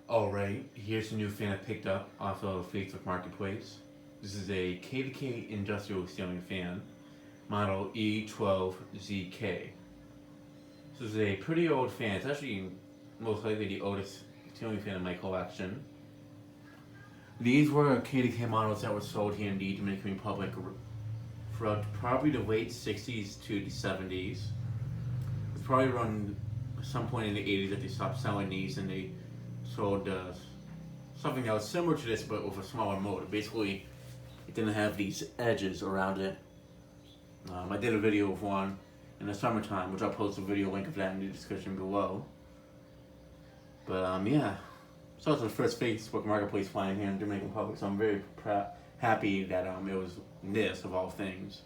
Alright, here's a new fan I picked up off of Facebook Marketplace. This is a KDK industrial ceiling fan, model E12ZK. This is a pretty old fan. It's actually most likely the oldest ceiling fan in my collection. These were KDK models that were sold here in the Dominican Republic throughout probably the late 60s to the 70s. It's probably around some point in the 80s that they stopped selling these and they sold something that was similar to this but with a smaller motor. Basically, it didn't have these edges around it. I did a video of one in the summertime, which I'll post a video link of that in the description below. But yeah, so it's the first Facebook Marketplace flying here in Dominican Republic, so I'm very happy that it was this of all things.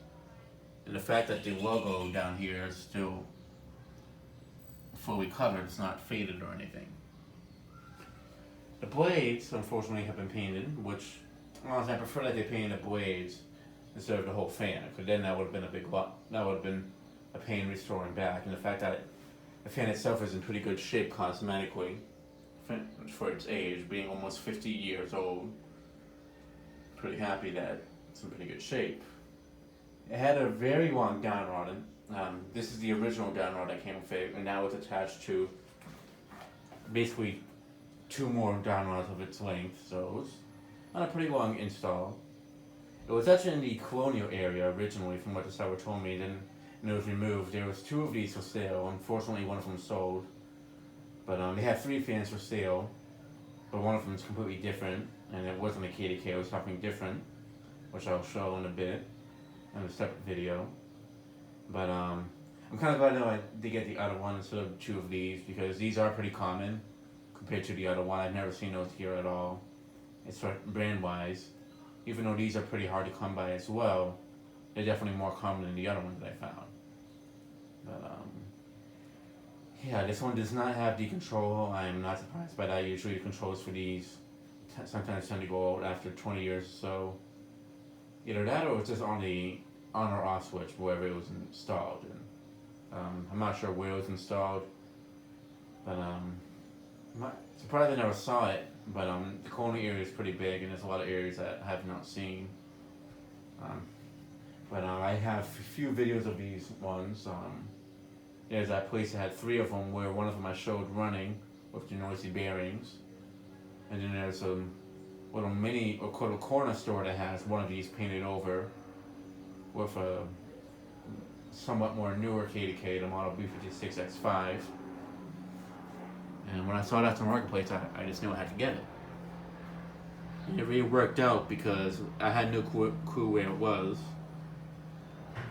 And the fact that the logo down here is still fully covered, it's not faded or anything. The blades, unfortunately, have been painted, which, honestly, I prefer that they painted the blades instead of the whole fan, because then that would have been a big lot. That would have been a pain restoring back, and the fact that the fan itself is in pretty good shape cosmetically for its age, being almost 50 years old. Pretty happy that it's in pretty good shape. It had a very long down rod. This is the original down rod that came with it, and now it's attached to basically two more down rods of its length, so it was on a pretty long install. It was actually in the colonial area originally, from what the seller told me, then and it was removed. There was two of these for sale. Unfortunately, one of them sold, but they had three fans for sale, but one of them is completely different, and it wasn't a KDK, it was something different, which I'll show in a bit in a separate video. But I'm kind of glad that I did get the other one instead of two of these, because these are pretty common compared to the other one. I've never seen those here at all. It's brand wise. Even though these are pretty hard to come by as well, they're definitely more common than the other ones that I found. But yeah, this one does not have the control. I am not surprised by that. Usually the controls for these sometimes tend to go out after 20 years or so. Either that or it's just on the on or off switch wherever it was installed. And I'm not sure where it was installed, but I'm surprised I never saw it. But the colony area is pretty big, and there's a lot of areas that I have not seen. But I have a few videos of these ones. There's that place that had three of them, where one of them I showed running with the noisy bearings, and then there's a little mini or corner store that has one of these painted over with a somewhat more newer KDK, the model B56X5. And when I saw that on the marketplace, I just knew I had to get it. And it really worked out because I had no clue where it was,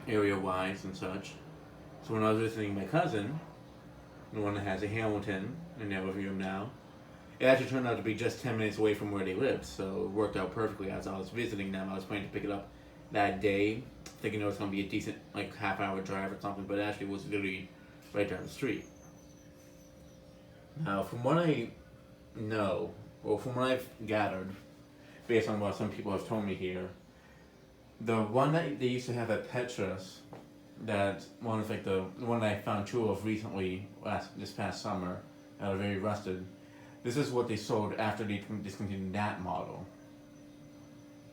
area-wise and such. So when I was visiting my cousin, the one that has a Hamilton in their living room now, it actually turned out to be just 10 minutes away from where they lived, so it worked out perfectly. As I was visiting them, I was planning to pick it up that day, thinking it was going to be a decent, like, half-hour drive or something, but it actually was literally right down the street. Now, from what I know, or from what I've gathered, based on what some people have told me here, the one that they used to have at Petrus, that one is like the one that I found two of recently, this past summer, that are very rusted. This is what they sold after they discontinued that model,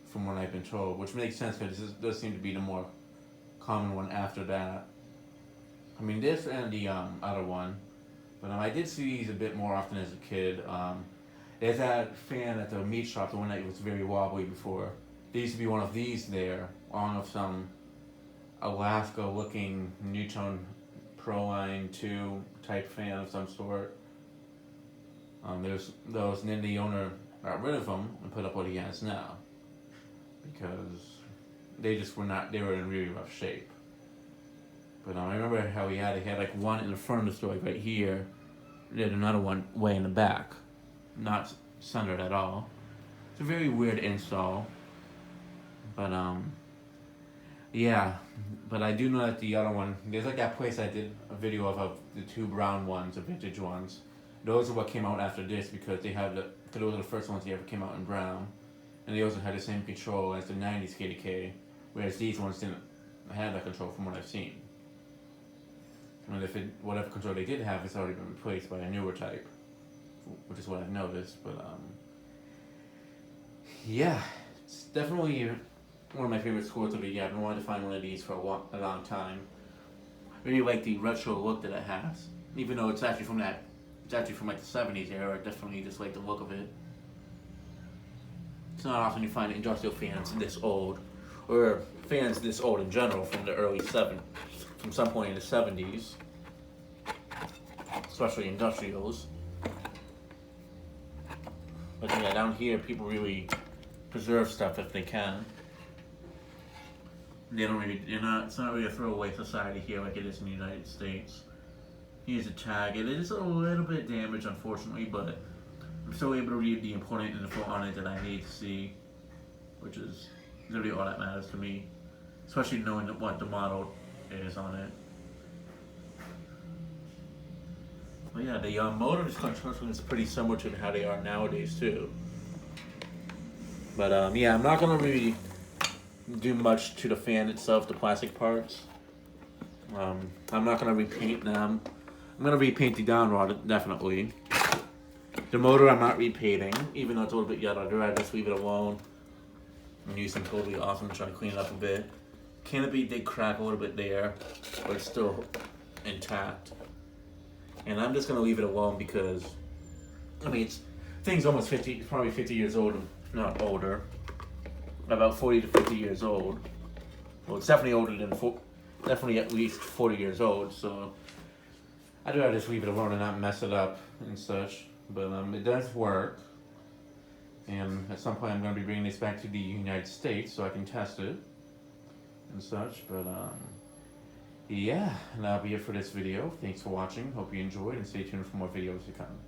from what I've been told, which makes sense because this does seem to be the more common one after that. I mean, this and the other one, but I did see these a bit more often as a kid. There's that fan at the meat shop, the one that was very wobbly before. There used to be one of these there, along with some Alaska-looking Newton Proline 2 type fan of some sort. There's those, and then the owner got rid of them and put up what he has now, because they just were not, they were in really rough shape. But I remember how he had like one in the front of the store, like right here, and then another one way in the back, not centered at all. It's a very weird install. But yeah, but I do know that the other one, there's like that place I did a video of the two brown ones, the vintage ones. Those are what came out after this, because they had because those are the first ones that ever came out in brown, and they also had the same control as the 90s KDK, whereas these ones didn't have that control from what I've seen. And if whatever control they did have, it's already been replaced by a newer type, which is what I've noticed. But yeah, it's definitely one of my favorite scores of the year. I've been wanting to find one of these for a long time. I really like the retro look that it has, even though it's actually from like the '70s era. I definitely just like the look of it. It's not often you find industrial fans this old, or fans this old in general from the from some point in the '70s, especially industrials. But yeah, down here people really preserve stuff if they can. It's not really a throwaway society here like it is in the United States. Here's a tag. It is a little bit damaged, unfortunately, but I'm still able to read the important info on it that I need to see, which is really all that matters to me, especially knowing what the model is on it. But yeah, the motor construction is pretty similar to how they are nowadays too. But yeah, I'm not gonna really do much to the fan itself, the plastic parts. I'm not gonna repaint them. I'm gonna repaint the down rod definitely. The motor I'm not repainting, even though it's a little bit yellowed. I'd rather just leave it alone and use some totally awesome to try to clean it up a bit. Canopy did crack a little bit there, but it's still intact. And I'm just gonna leave it alone because I mean thing's almost 50, probably 50 years old, if not older. About 40 to 50 years old. Well, it's definitely older than definitely at least 40 years old. So I'd rather just leave it alone and not mess it up and such. But it does work. And at some point, I'm going to be bringing this back to the United States so I can test it and such. But yeah, and that'll be it for this video. Thanks for watching. Hope you enjoyed, and stay tuned for more videos to come.